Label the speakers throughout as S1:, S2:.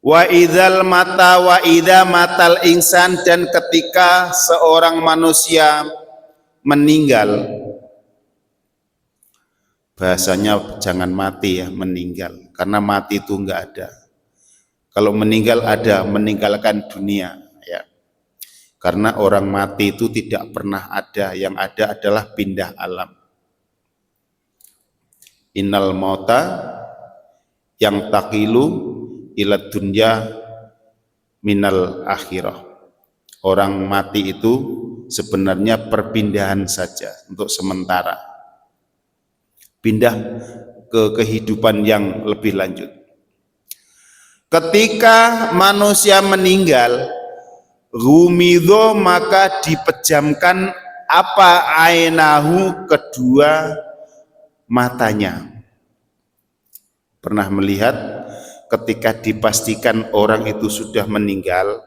S1: Wa idza matal insan, dan ketika seorang manusia meninggal, bahasanya jangan mati ya, meninggal, karena mati itu enggak ada. Kalau meninggal ada, meninggalkan dunia ya. Karena orang mati itu tidak pernah ada, yang ada adalah pindah alam. Innal mauta yang takilu ila dunya minal akhirah. Orang mati itu sebenarnya perpindahan saja untuk sementara, pindah ke kehidupan yang lebih lanjut. Ketika manusia meninggal, rumidho, maka dipejamkan apa ainahu, kedua matanya. Pernah melihat ketika dipastikan orang itu sudah meninggal?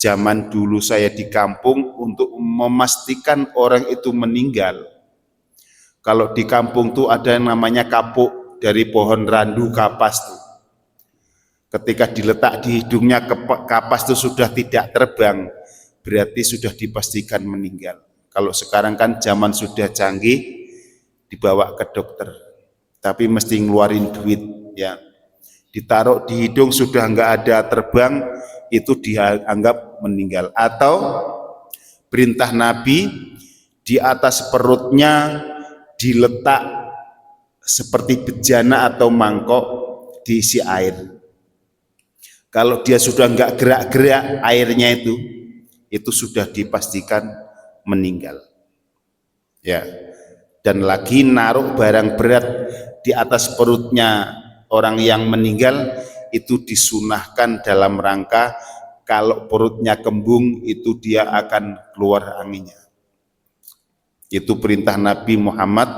S1: Zaman dulu saya di kampung, untuk memastikan orang itu meninggal, kalau di kampung tuh ada yang namanya kapuk dari pohon randu kapas tuh. Ketika diletak di hidungnya kapas itu sudah tidak terbang, berarti sudah dipastikan meninggal. Kalau sekarang kan zaman sudah canggih, dibawa ke dokter, tapi mesti ngeluarin duit ya. Ditaruh di hidung sudah enggak ada terbang, itu dianggap meninggal. Atau perintah Nabi, di atas perutnya diletak seperti bejana atau mangkok diisi air. Kalau dia sudah enggak gerak-gerak airnya itu sudah dipastikan meninggal ya. Dan lagi naruh barang berat di atas perutnya orang yang meninggal, itu disunahkan dalam rangka kalau perutnya kembung itu dia akan keluar anginnya. Itu perintah Nabi Muhammad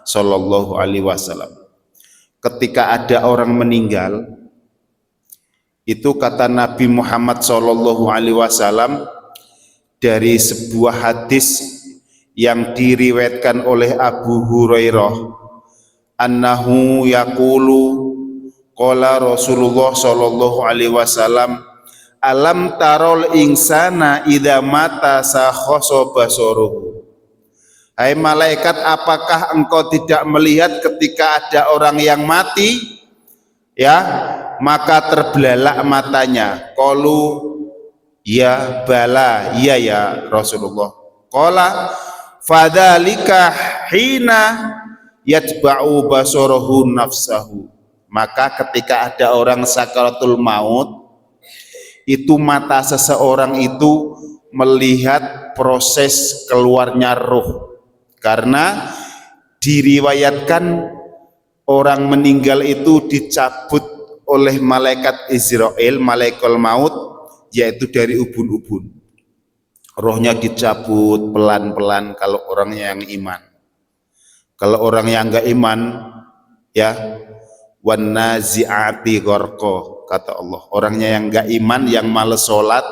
S1: Shallallahu Alaihi Wasallam. Ketika ada orang meninggal, itu kata Nabi Muhammad Shallallahu Alaihi Wasallam dari sebuah hadis yang diriwayatkan oleh Abu Hurairah, annahu yaqulu qala Rasulullah Shallallahu Alaihi Wasallam, alam tarol insana idza mata sakhoso basoruhu. Hai malaikat, apakah engkau tidak melihat ketika ada orang yang mati ya, maka terbelalak matanya? Qalu ya bala, iya ya Rasulullah. Qala fadzalika hina yatba'u basarahu nafsahu. Maka ketika ada orang sakaratul maut, itu mata seseorang itu melihat proses keluarnya roh. Karena diriwayatkan orang meninggal itu dicabut oleh malaikat Israel, malaikat maut, yaitu dari ubun-ubun. Rohnya dicabut pelan-pelan kalau orangnya yang iman. Kalau orang yang enggak iman ya, wan nazi'ati gharqa, kata Allah. Orangnya yang enggak iman, yang males sholat,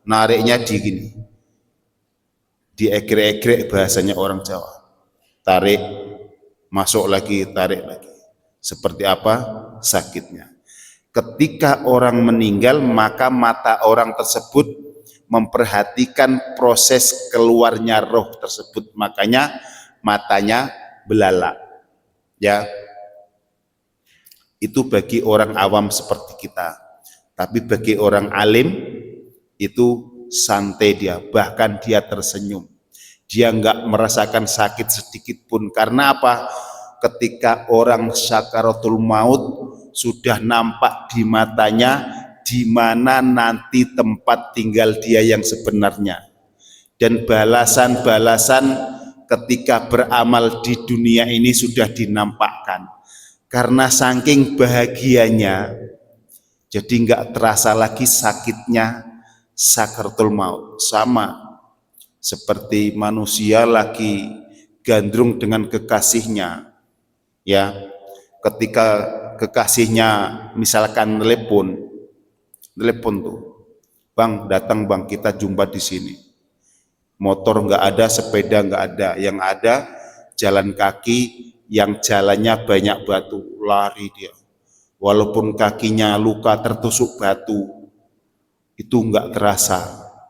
S1: nariknya di gini, diegrek-egrek bahasanya orang Jawa. Tarik, masuk lagi, tarik lagi. Seperti apa sakitnya. Ketika orang meninggal, maka mata orang tersebut memperhatikan proses keluarnya roh tersebut. Makanya matanya belalak. Ya. Itu bagi orang awam seperti kita. Tapi bagi orang alim itu santai dia, bahkan dia tersenyum. Dia enggak merasakan sakit sedikit pun. Karena apa? Ketika orang sakaratul maut, sudah nampak di matanya di mana nanti tempat tinggal dia yang sebenarnya. Dan balasan-balasan ketika beramal di dunia ini sudah dinampakkan. Karena saking bahagianya, jadi enggak terasa lagi sakitnya sakaratul maut. Sama seperti manusia lagi gandrung dengan kekasihnya ya, ketika kekasihnya misalkan telepon tuh, bang datang bang, kita jumpa di sini. Motor enggak ada, sepeda enggak ada, yang ada jalan kaki yang jalannya banyak batu, lari dia. walaupun kakinya luka tertusuk batu, itu enggak terasa,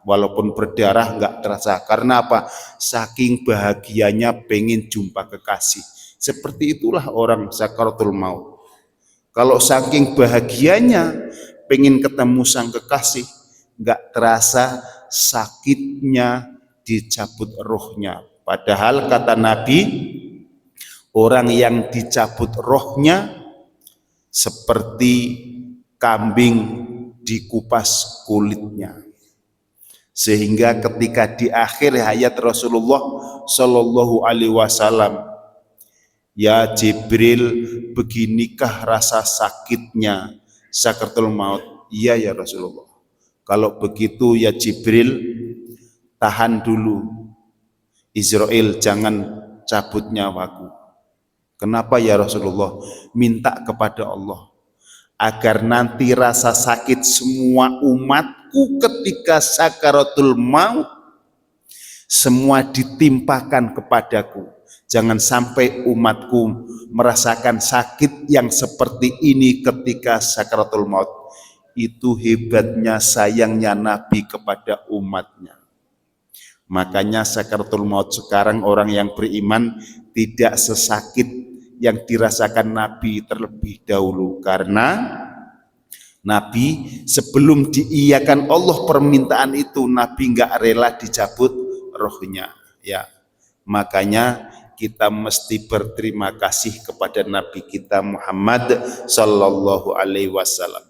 S1: walaupun berdarah enggak terasa. Karena apa? Saking bahagianya pengen jumpa kekasih. Seperti itulah orang sakaratul maut. Kalau saking bahagianya pengen ketemu sang kekasih, enggak terasa sakitnya dicabut rohnya. Padahal kata Nabi, orang yang dicabut rohnya seperti kambing dikupas kulitnya. Sehingga ketika di akhir hayat Rasulullah Shallallahu Alaihi Wasallam, ya Jibril, beginikah rasa sakitnya sakaratul maut? Iya ya Rasulullah. Kalau begitu ya Jibril, tahan dulu Israel, jangan cabut nyawaku. Kenapa ya Rasulullah? Minta kepada Allah agar nanti rasa sakit semua umatku ketika sakaratul maut semua ditimpakan kepadaku. Jangan sampai umatku merasakan sakit yang seperti ini ketika sakaratul maut. Itu hebatnya sayangnya Nabi kepada umatnya. Makanya sakaratul maut sekarang orang yang beriman tidak sesakit yang dirasakan Nabi terlebih dahulu, karena Nabi sebelum diiyakan Allah permintaan itu, Nabi nggak rela dicabut rohnya. Ya, makanya kita mesti berterima kasih kepada Nabi kita Muhammad Sallallahu Alaihi Wasallam.